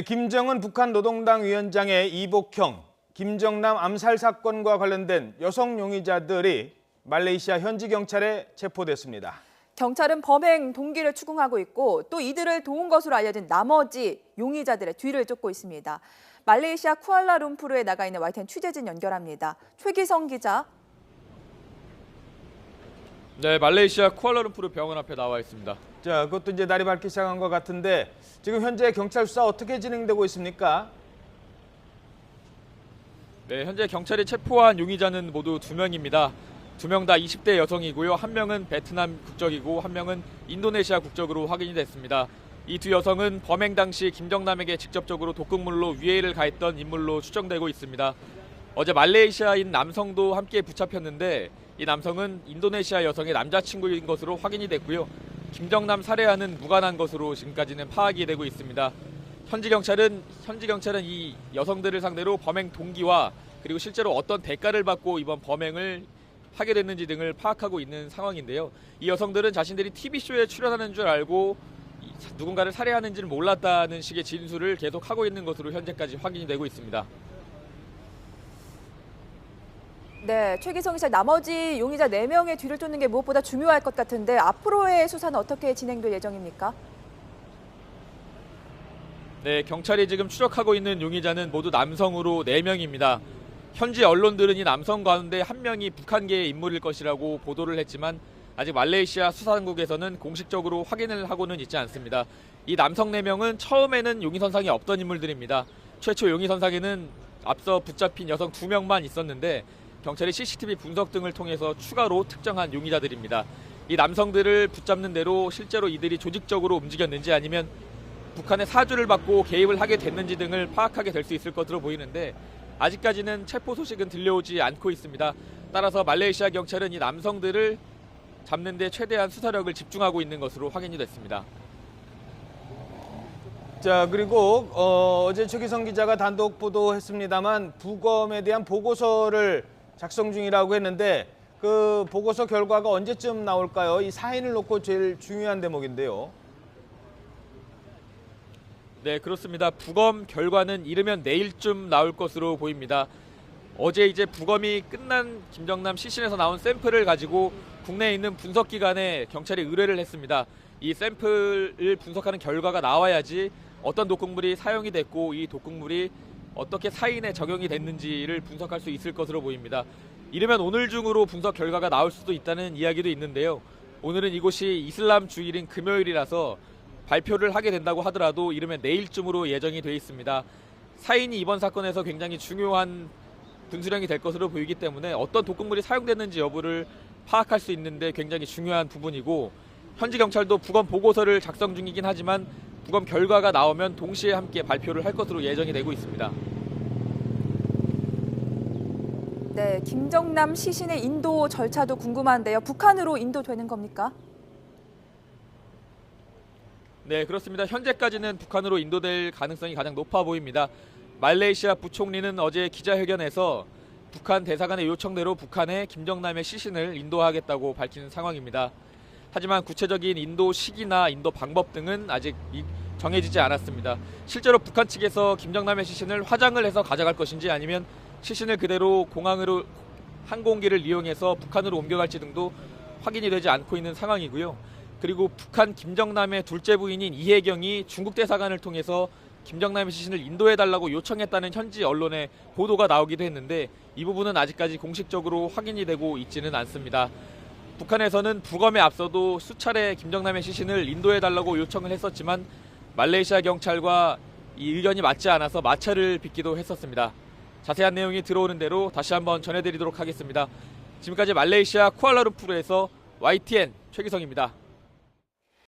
김정은 북한 노동당 위원장의 이복형, 김정남 암살 사건과 관련된 여성 용의자들이 말레이시아 현지 경찰에 체포됐습니다. 경찰은 범행 동기를 추궁하고 있고 또 이들을 도운 것으로 알려진 나머지 용의자들의 뒤를 쫓고 있습니다. 말레이시아 쿠알라룸푸르에 나가 있는 YTN 취재진 연결합니다. 최기성 기자. 네, 말레이시아 쿠알라룸푸르 병원 앞에 나와 있습니다. 자, 그것도 이제 날이 밝기 시작한 것 같은데 지금 현재 경찰 수사 어떻게 진행되고 있습니까? 네, 현재 경찰이 체포한 용의자는 모두 2명입니다. 2명 다 20대 여성이고요. 1명은 베트남 국적이고 1명은 인도네시아 국적으로 확인이 됐습니다. 이 두 여성은 범행 당시 김정남에게 직접적으로 독극물로 위해를 가했던 인물로 추정되고 있습니다. 어제 말레이시아인 남성도 함께 붙잡혔는데 이 남성은 인도네시아 여성의 남자친구인 것으로 확인이 됐고요. 김정남 살해와는 무관한 것으로 지금까지는 파악이 되고 있습니다. 현지 경찰은 이 여성들을 상대로 범행 동기와 그리고 실제로 어떤 대가를 받고 이번 범행을 하게 됐는지 등을 파악하고 있는 상황인데요. 이 여성들은 자신들이 TV쇼에 출연하는 줄 알고 누군가를 살해하는지는 몰랐다는 식의 진술을 계속하고 있는 것으로 현재까지 확인이 되고 있습니다. 네, 최기성 기자, 나머지 용의자 4명의 뒤를 쫓는 게 무엇보다 중요할 것 같은데 앞으로의 수사는 어떻게 진행될 예정입니까? 네, 경찰이 지금 추적하고 있는 용의자는 모두 남성으로 4명입니다. 현지 언론들은 이 남성 가운데 1명이 북한계의 인물일 것이라고 보도를 했지만 아직 말레이시아 수사당국에서는 공식적으로 확인을 하고는 있지 않습니다. 이 남성 4명은 처음에는 용의선상에 없던 인물들입니다. 최초 용의선상에는 앞서 붙잡힌 여성 2명만 있었는데 경찰이 CCTV 분석 등을 통해서 추가로 특정한 용의자들입니다. 이 남성들을 붙잡는 대로 실제로 이들이 조직적으로 움직였는지 아니면 북한의 사주를 받고 개입을 하게 됐는지 등을 파악하게 될 수 있을 것으로 보이는데 아직까지는 체포 소식은 들려오지 않고 있습니다. 따라서 말레이시아 경찰은 이 남성들을 잡는 데 최대한 수사력을 집중하고 있는 것으로 확인이 됐습니다. 자, 그리고 어제 최기성 기자가 단독 보도했습니다만 부검에 대한 보고서를 작성 중이라고 했는데 그 보고서 결과가 언제쯤 나올까요? 이 사인을 놓고 제일 중요한 대목인데요. 네, 그렇습니다. 부검 결과는 이르면 내일쯤 나올 것으로 보입니다. 어제 이제 부검이 끝난 김정남 시신에서 나온 샘플을 가지고 국내에 있는 분석기관에 경찰이 의뢰를 했습니다. 이 샘플을 분석하는 결과가 나와야지 어떤 독극물이 사용이 됐고 이 독극물이 어떻게 사인에 적용이 됐는지를 분석할 수 있을 것으로 보입니다. 이르면 오늘 중으로 분석 결과가 나올 수도 있다는 이야기도 있는데요. 오늘은 이곳이 이슬람 주일인 금요일이라서 발표를 하게 된다고 하더라도 이르면 내일쯤으로 예정이 돼 있습니다. 사인이 이번 사건에서 굉장히 중요한 분수령이 될 것으로 보이기 때문에 어떤 독극물이 사용됐는지 여부를 파악할 수 있는데 굉장히 중요한 부분이고 현지 경찰도 부검 보고서를 작성 중이긴 하지만 부검 결과가 나오면 동시에 함께 발표를 할 것으로 예정이 되고 있습니다. 네, 김정남 시신의 인도 절차도 궁금한데요. 북한으로 인도되는 겁니까? 네, 그렇습니다. 현재까지는 북한으로 인도될 가능성이 가장 높아 보입니다. 말레이시아 부총리는 어제 기자회견에서 북한 대사관의 요청대로 북한에 김정남의 시신을 인도하겠다고 밝힌 상황입니다. 하지만 구체적인 인도 시기나 인도 방법 등은 아직 정해지지 않았습니다. 실제로 북한 측에서 김정남의 시신을 화장을 해서 가져갈 것인지 아니면 시신을 그대로 공항으로 항공기를 이용해서 북한으로 옮겨갈지 등도 확인이 되지 않고 있는 상황이고요. 그리고 북한 김정남의 둘째 부인인 이혜경이 중국 대사관을 통해서 김정남의 시신을 인도해달라고 요청했다는 현지 언론의 보도가 나오기도 했는데 이 부분은 아직까지 공식적으로 확인이 되고 있지는 않습니다. 북한에서는 부검에 앞서도 수차례 김정남의 시신을 인도해달라고 요청을 했었지만 말레이시아 경찰과 이 의견이 맞지 않아서 마찰을 빚기도 했었습니다. 자세한 내용이 들어오는 대로 다시 한번 전해드리도록 하겠습니다. 지금까지 말레이시아 쿠알라룸푸르에서 YTN 최기성입니다.